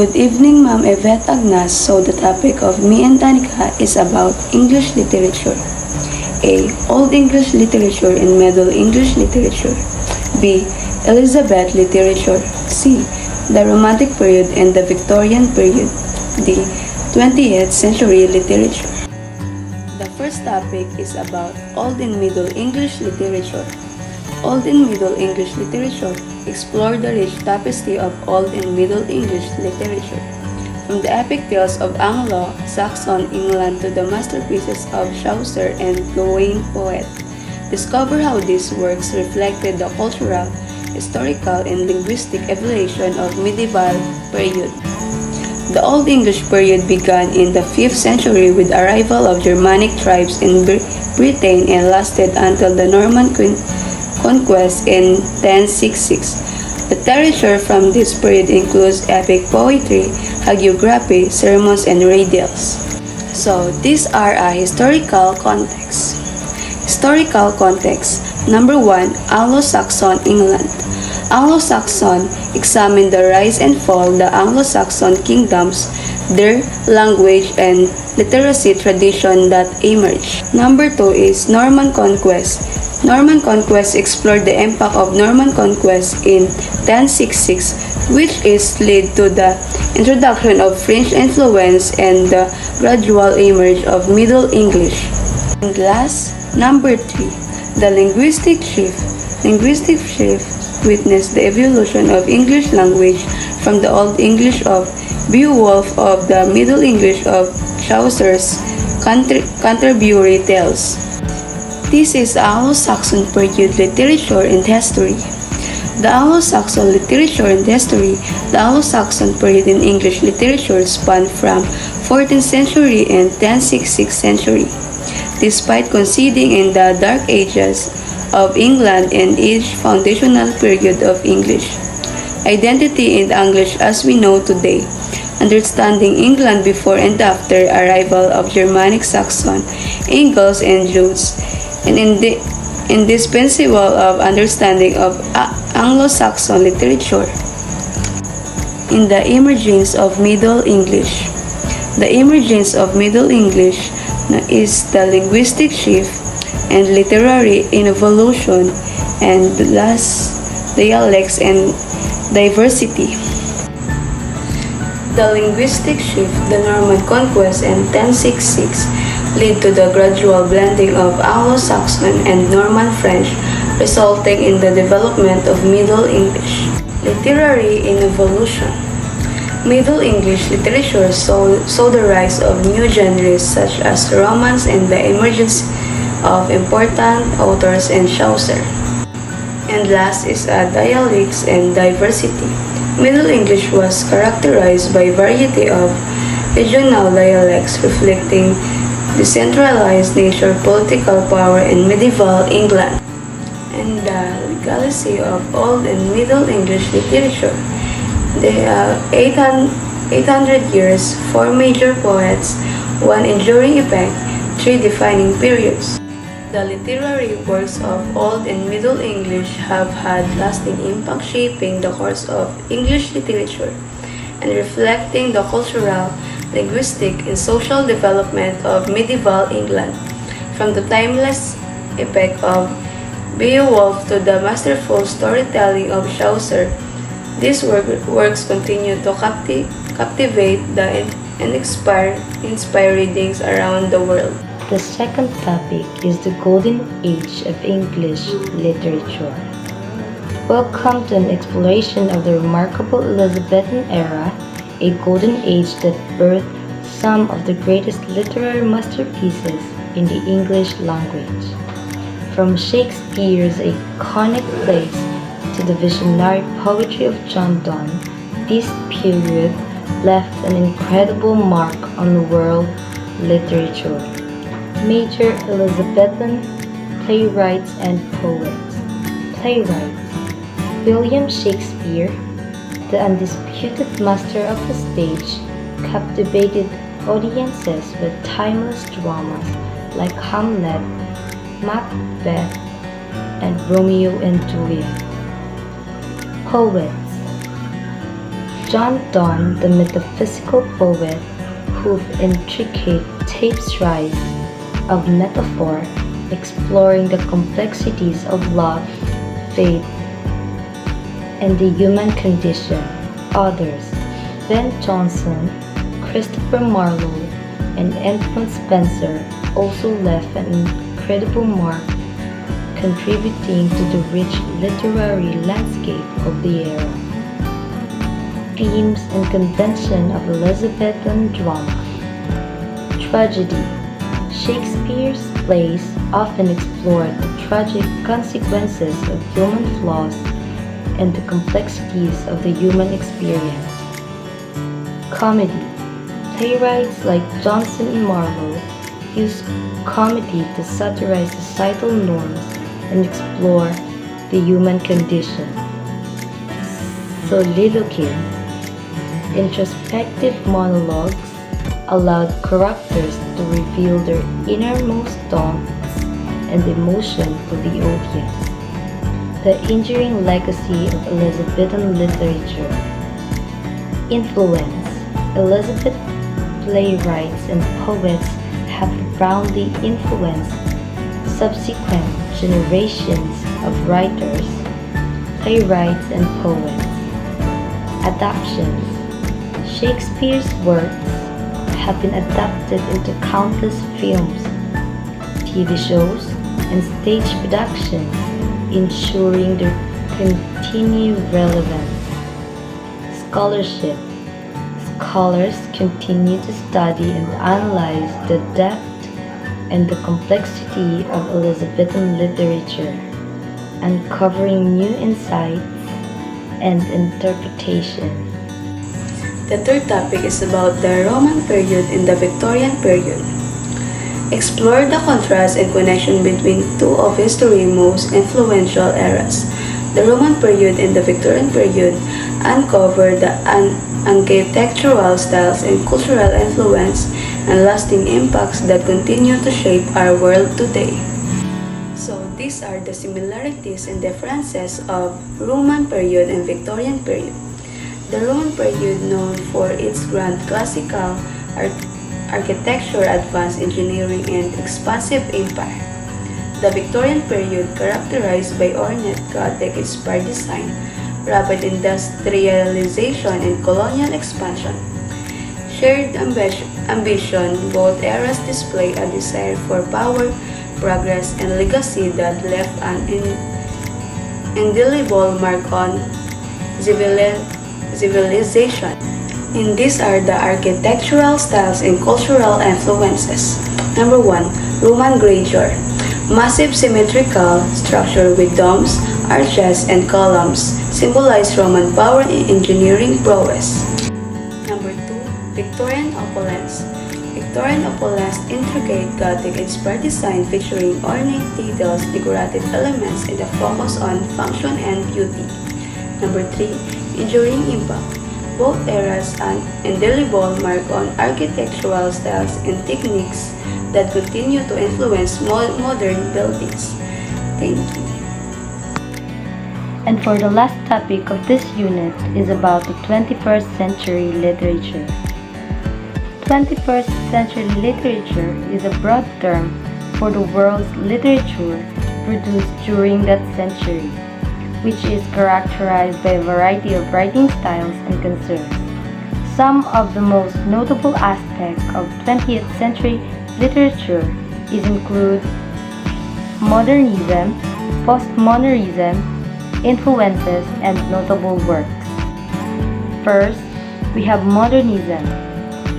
Good evening, Ma'am Yvette Agnas. So the topic of me and Tanika is about English literature. A. Old English literature and Middle English literature. B. Elizabeth literature. C. The Romantic period and the Victorian period. D. 20th century literature. The first topic is about Old and Middle English literature. Old and Middle English literature explore the rich tapestry of Old and Middle English literature, from the epic tales of Anglo-Saxon England to the masterpieces of Chaucer and Gawain poet. Discover how these works reflected the cultural, historical, and linguistic evolution of medieval period. The Old English period began in the 5th century with arrival of Germanic tribes in Britain and lasted until the Norman conquest in 1066. The literature from this period includes epic poetry, hagiography, sermons, and riddles. So, these are a historical context. Historical context. Number 1. Anglo-Saxon England. Anglo-Saxon examine the rise and fall of the Anglo-Saxon kingdoms, their language and literacy tradition that emerged. Number 2 is Norman Conquest. Norman Conquest explored the impact of Norman Conquest in 1066, which is led to the introduction of French influence and the gradual emerge of Middle English. And last, number 3, the linguistic shift. Linguistic shift witnessed the evolution of English language from the Old English of Beowulf of the Middle English of Chaucer's Canterbury Tales. This is Anglo-Saxon period literature and history. The Anglo-Saxon literature and history. The Anglo-Saxon period in English literature spanned from 14th century and 1066th century. Despite conceding in the Dark Ages of England and each foundational period of English identity in English as we know today, understanding England before and after arrival of Germanic Saxon, Angles, and Jutes, and indispensable of understanding of Anglo-Saxon literature. In the emergence of Middle English. The emergence of Middle English is the linguistic shift and literary evolution, and last, dialects and diversity. The linguistic shift, the Norman conquest, and 1066 lead to the gradual blending of Anglo-Saxon and Norman French, resulting in the development of Middle English. Literary evolution. Middle English literature saw the rise of new genres such as romance and the emergence of important authors and Chaucer. And last is dialects and diversity. Middle English was characterized by variety of regional dialects reflecting decentralized nature, political power in medieval England, and the legacy of Old and Middle English literature. There are 800 years, 4 major poets, 1 enduring epoch, 3 defining periods. The literary works of Old and Middle English have had lasting impact shaping the course of English literature and reflecting the cultural, linguistic, and social development of medieval England. From the timeless epic of Beowulf to the masterful storytelling of Chaucer, these works continue to captivate and inspire readings around the world. The second topic is the Golden Age of English Literature. Welcome to an exploration of the remarkable Elizabethan era, a golden age that birthed some of the greatest literary masterpieces in the English language. From Shakespeare's iconic plays to the visionary poetry of John Donne, this period left an incredible mark on world literature. Major Elizabethan playwrights and poets. Playwrights: William Shakespeare, the undisputed master of the stage, captivated audiences with timeless dramas like Hamlet, Macbeth, and Romeo and Juliet. Poets: John Donne, the metaphysical poet, whose intricate tapestries of metaphor, exploring the complexities of love, faith, and the human condition. Others, Ben Jonson, Christopher Marlowe, and Antoine Spencer, also left an incredible mark, contributing to the rich literary landscape of the era. Themes and convention of Elizabethan drama. Tragedy. Shakespeare's plays often explored the tragic consequences of human flaws and the complexities of the human experience. Comedy. Playwrights like Jonson and Marlowe used comedy to satirize societal norms and explore the human condition. Soliloquy. Introspective monologues allowed characters to reveal their innermost thoughts and emotion to the audience. The enduring legacy of Elizabethan literature. Influence. Elizabeth playwrights and poets have profoundly influenced subsequent generations of writers, playwrights, and poets. Adaptations. Shakespeare's works have been adapted into countless films, TV shows, and stage productions, ensuring their continued relevance. Scholarship. Scholars continue to study and analyze the depth and the complexity of Elizabethan literature, uncovering new insights and interpretation. The third topic is about the Roman period and the Victorian period. Explore the contrast and connection between two of history's most influential eras. The Roman period and the Victorian period uncover the architectural styles and cultural influence and lasting impacts that continue to shape our world today. So these are the similarities and differences of Roman period and Victorian period. The Roman period, known for its grand classical architecture, advanced engineering, and expansive empire. The Victorian period, characterized by ornate Gothic-inspired design, rapid industrialization, and colonial expansion. Shared ambition, both eras display a desire for power, progress, and legacy that left an indelible mark on civilization. And these are the architectural styles and cultural influences. Number 1. Roman grandeur. Massive symmetrical structure with domes, arches, and columns symbolize Roman power and engineering prowess. Number 2. Victorian opulence. Victorian opulence, intricate Gothic-inspired design featuring ornate details, decorative elements, and a focus on function and beauty. Number 3. Enduring impact. Both eras an indelible mark on architectural styles and techniques that continue to influence modern buildings. Thank you. And for the last topic of this unit is about the 21st century literature. 21st century literature is a broad term for the world's literature produced during that century, which is characterized by a variety of writing styles and concerns. Some of the most notable aspects of 20th century literature include modernism, postmodernism, influences, and notable works. First, we have modernism,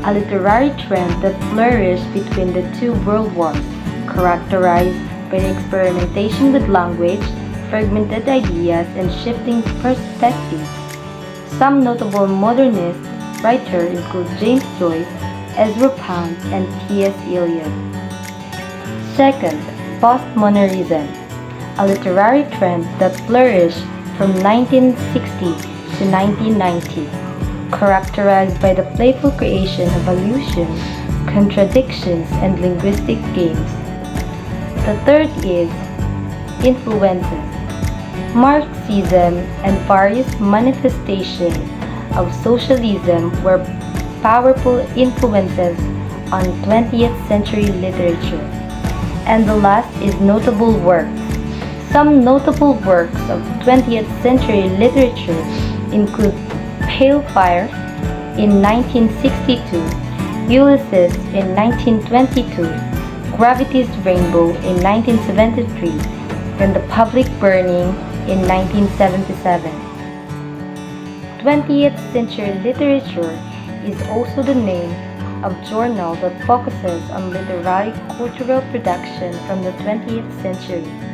a literary trend that flourished between the two world wars, characterized by the experimentation with language, fragmented ideas, and shifting perspectives. Some notable modernist writers include James Joyce, Ezra Pound, and T.S. Eliot. Second, postmodernism, a literary trend that flourished from 1960 to 1990, characterized by the playful creation of allusions, contradictions, and linguistic games. The third is influences. Marxism and various manifestations of socialism were powerful influences on 20th century literature. And the last is notable works. Some notable works of 20th century literature include Pale Fire in 1962, Ulysses in 1922, Gravity's Rainbow in 1973, and The Public Burning in 1977. 20th century literature is also the name of journal that focuses on literary cultural production from the 20th century.